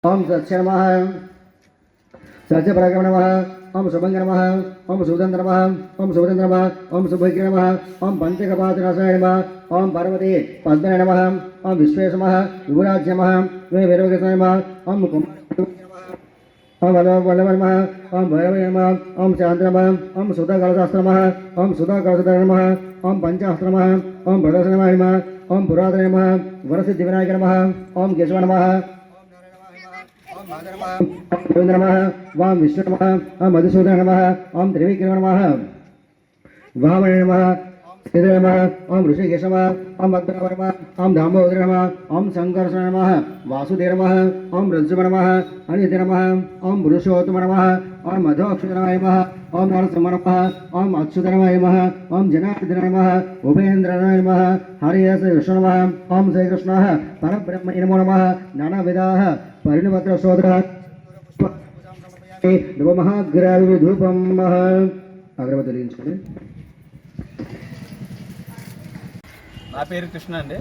ओम सत्य नमः सत्य पराक्रम नमः ओम शुभंग नमः ओम सुदंत नमः ओम सुभद्र नमः ओम सुभद्र नमः ओम पंचकपात्रनाशाय नमः ओम पार्वती पद्मने नमः ओम विश्वेश नमः युवराज्य नमः वे वीरवृषाय नमः ओम कुमार ओम वल्लभ नमः ओम भैरव नमः ओम शांत नमः ओम सुधा कलशास्त्र नमः ओम सुधा कलशधर नमः ओम पंचास्त्र नमः ओम प्रदर्शन नमः ओम पुरातन नमः वरसिद्धि विनायक नमः ओम केशव नमः गोविंद नमः वाम विष्णु नमः ओम मधुसूदन नमः ओम त्रिविक्रम नमः वामन नमः श्रीधर नमः ओम ऋषिकेश नमः ओम भद्रनाभ नमः ओम दामोदर नमः ओम संकर्षण नमः वासुदेव नमः ओम रज्जुव नमः अनित नमः ओम पुरुषोत्तम नमः ओम मधोक्षराय नमः ओम नरसिंह नमः ओम अच्युतनाय नमः ओम जनार्दन नमः उपेन्द्राय नमः हरिः कृष्ण नमः ओम श्री कृष्णः परब्रह्म नमो नमः नानाविधाः परिणपत्र सोदरः नवमहाग्रावि धूपं अग्रवतुलिంచుకొని నా పేరు కృష్ణ అండి.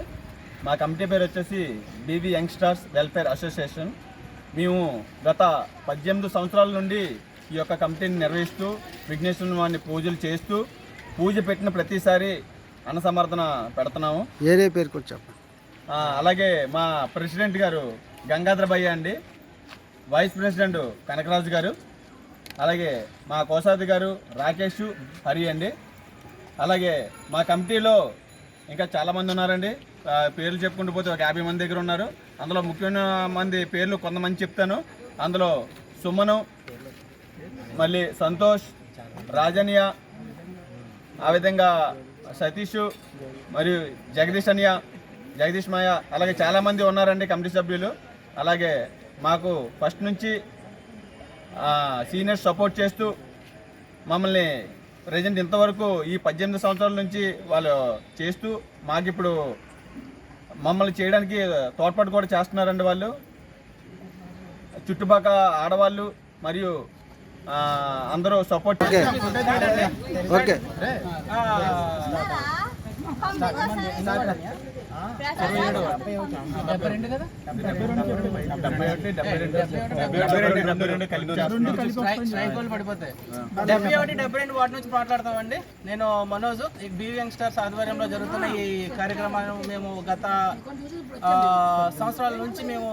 మా కమిటీ పేరు వచ్చేసి బీబీ యంగ్స్టర్స్ వెల్ఫేర్ అసోసియేషన్. మేము గత 18 సంవత్సరాల నుండి ఈ యొక్క కమిటీని నిర్వహిస్తూ విఘ్నేశ్వరుని వారిని పూజలు చేస్తూ పూజ పెట్టిన ప్రతిసారి అన్నసమర్థన పెడుతున్నాము. ఏరే పేరు కొంచెం అలాగే మా ప్రెసిడెంట్ గారు గంగాధర భయ్య అండి, వైస్ ప్రెసిడెంట్ కనకరాజు గారు, అలాగే మా కోశాది గారు రాకేష్ హరి అండి. అలాగే మా కమిటీలో ఇంకా చాలామంది ఉన్నారండి. పేర్లు చెప్పుకుంటూ పోతే ఒక 50 మంది దగ్గర ఉన్నారు. అందులో ముఖ్యమైన మంది పేర్లు కొంతమంది చెప్తాను. అందులో సుమను, మళ్ళీ సంతోష్, రాజన్య, ఆ విధంగా సతీష్ మరియు జగదీష్ మాయ, అలాగే చాలామంది ఉన్నారండి కమిటీ సభ్యులు. అలాగే మాకు ఫస్ట్ నుంచి సీనియర్స్ సపోర్ట్ చేస్తూ మమ్మల్ని ప్రజెంట్ ఇంతవరకు ఈ 18 సంవత్సరాల నుంచి వాళ్ళు చేస్తూ మాకు ఇప్పుడు మమ్మల్ని చేయడానికి తోడ్పాటు కూడా చేస్తున్నారండి. వాళ్ళు చుట్టుపక్కల ఆడవాళ్ళు మరియు అందరూ సపోర్ట్ ఓకే వాటి నుంచి మాట్లాడతామండి. నేను మనోజ్, బీవీ యంగ్స్టర్స్ ఆధ్వర్యంలో జరుగుతున్న ఈ కార్యక్రమాన్ని మేము గత సంవత్సరాల నుంచి మేము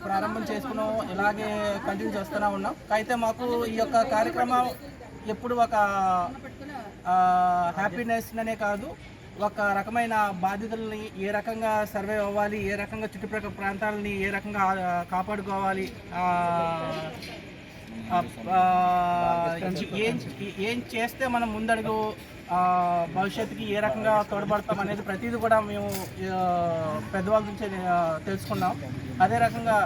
ప్రారంభం చేసుకున్నాం, ఇలాగే కంటిన్యూ చేస్తూనే ఉన్నాం. అయితే మాకు ఈ యొక్క కార్యక్రమం ఎప్పుడు ఒక హ్యాపీనెస్ అనే కాదు, ఒక రకమైన బాధ్యతల్ని ఏ రకంగా సర్వే అవ్వాలి, ఏ రకంగా చుట్టుప్రక్కల ప్రాంతాలని ఏ రకంగా కాపాడుకోవాలి, ఏం చేస్తే మనం ముందడుగు భవిష్యత్తుకి ఏ రకంగా తోడ్పడతాం అనేది ప్రతిదీ కూడా మేము పెద్దవాళ్ళ నుంచి తెలుసుకున్నాం. అదే రకంగా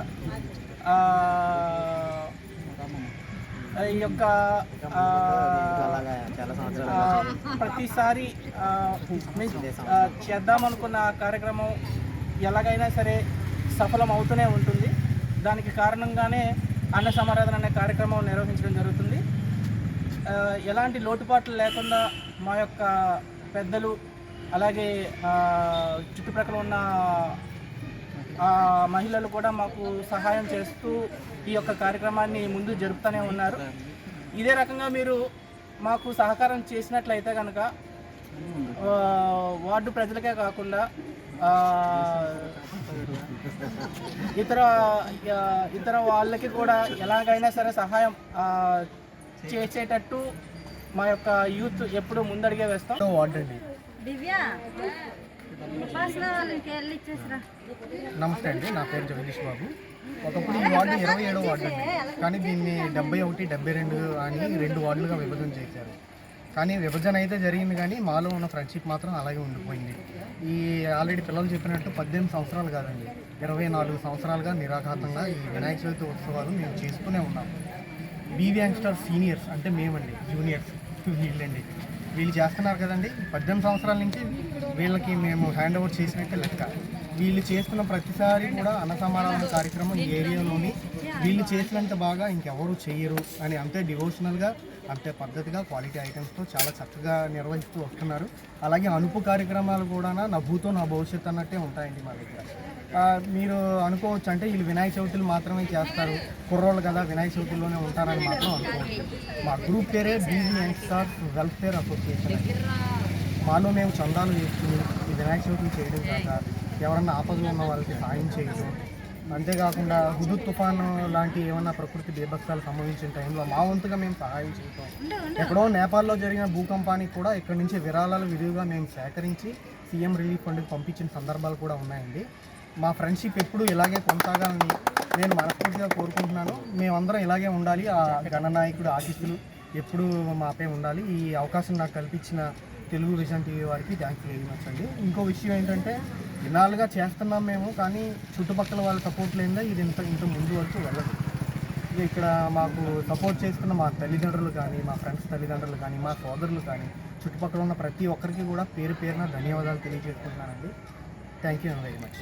ఈ యొక్క ప్రతిసారి చేద్దామనుకున్న కార్యక్రమం ఎలాగైనా సరే సఫలం అవుతూనే ఉంటుంది. దానికి కారణంగానే అన్న సమారాధన అనే కార్యక్రమం నిర్వహించడం జరుగుతుంది. ఎలాంటి లోటుపాట్లు లేకుండా మా యొక్క పెద్దలు అలాగే చుట్టుప్రక్కల ఉన్న మహిళలు కూడా మాకు సహాయం చేస్తూ ఈ యొక్క కార్యక్రమాన్ని ముందు జరుపుతూనే ఉన్నారు. ఇదే రకంగా మీరు మాకు సహకారం చేసినట్లయితే కనుక వార్డు ప్రజలకే కాకుండా ఇతర వాళ్ళకి కూడా ఎలాగైనా సరే సహాయం చేసేటట్టు మా యొక్క యూత్ ఎప్పుడు ముందడిగే వేస్తాం. వార్డు అండి. నమస్తే అండి, నా పేరు జగదీష్ బాబు. ఒకప్పుడు ఈ వార్డు 27వ వార్డు అండి, కానీ దీన్ని 71, 72 అని 2 వార్డులుగా విభజన చేశారు. కానీ విభజన అయితే జరిగింది, కానీ మాలో ఉన్న ఫ్రెండ్షిప్ మాత్రం అలాగే ఉండిపోయింది. ఈ ఆల్రెడీ పిల్లలు చెప్పినట్టు 18 సంవత్సరాలు కాదండి, 24 సంవత్సరాలుగా నిరాఘాతంగా ఈ వినాయక చవితి ఉత్సవాలు మేము చేసుకునే ఉన్నాం. బీవీ యంగ్స్టర్ సీనియర్స్ అంటే మేమండి, జూనియర్స్ వీళ్ళండి. వీళ్ళు చేస్తున్నారు కదండి, 18 సంవత్సరాల నుంచి వీళ్ళకి మేము హ్యాండ్ ఓవర్ చేసినట్టే లెక్క. వీళ్ళు చేస్తున్న ప్రతిసారి కూడా అన్నసమారాధన కార్యక్రమం ఈ ఏరియాలోని వీళ్ళు చేసినంత బాగా ఇంకెవరు చేయరు అని అంతే డివోషనల్గా, అంతే పద్ధతిగా, క్వాలిటీ ఐటమ్స్తో చాలా చక్కగా నిర్వహిస్తూ వస్తున్నారు. అలాగే అనుపు కార్యక్రమాలు కూడా నా భూతో నా భవిష్యత్తు అన్నట్టే ఉంటాయండి మా దగ్గర. మీరు అనుకోవచ్చు అంటే వీళ్ళు వినాయక చవితులు మాత్రమే చేస్తారు, కుర్రోళ్ళు కదా వినాయక చవితుల్లోనే ఉంటారని మాత్రం అనుకోవచ్చు. మా గ్రూప్ పేరే బీజీ యంగ్స్టర్స్ వెల్ఫేర్ అసోసియేషన్. మాలో మేము చందాలు వేసుకుని ఈ వినాయక చవితులు చేయడం కాక ఎవరన్నా ఆపదలు ఉన్న వాళ్ళకి సాయం చేయడం, అంతేకాకుండా హుదూద్ తుఫాను లాంటి ఏమన్నా ప్రకృతి బీభత్సాలు సంభవించిన టైంలో మా వంతుగా మేము సహాయం చేయటం, ఎక్కడో నేపాల్లో జరిగిన భూకంపానికి కూడా ఇక్కడి నుంచి విరాళాలు విధిగా మేము సేకరించి సీఎం రిలీఫ్ ఫండ్కి పంపించిన సందర్భాలు కూడా ఉన్నాయండి. మా ఫ్రెండ్షిప్ ఎప్పుడు ఇలాగే కొనసాగాలని నేను మనస్ఫూర్తిగా కోరుకుంటున్నాను. మేమందరం ఇలాగే ఉండాలి. ఆ గణనాయకుడు ఆశీస్సులు ఎప్పుడు మాపై ఉండాలి. ఈ అవకాశం నాకు కల్పించిన తెలుగు విజన్ టీవీ వారికి థ్యాంక్స్ వెరీ మచ్ అండి. ఇంకో విషయం ఏంటంటే ఇన్నాళ్ళుగా చేస్తున్నాం మేము, కానీ చుట్టుపక్కల వాళ్ళ సపోర్ట్ లేనిదే ఇది ఇంత ముందు వరకు వెళ్ళదు. ఇక్కడ మాకు సపోర్ట్ చేస్తున్న మా తల్లిదండ్రులు కానీ, మా ఫ్రెండ్స్ తల్లిదండ్రులు కానీ, మా సోదరులు కానీ, చుట్టుపక్కల ఉన్న ప్రతి ఒక్కరికి కూడా పేరు పేరున ధన్యవాదాలు తెలియజేసుకుంటున్నానండి. Thank you very much.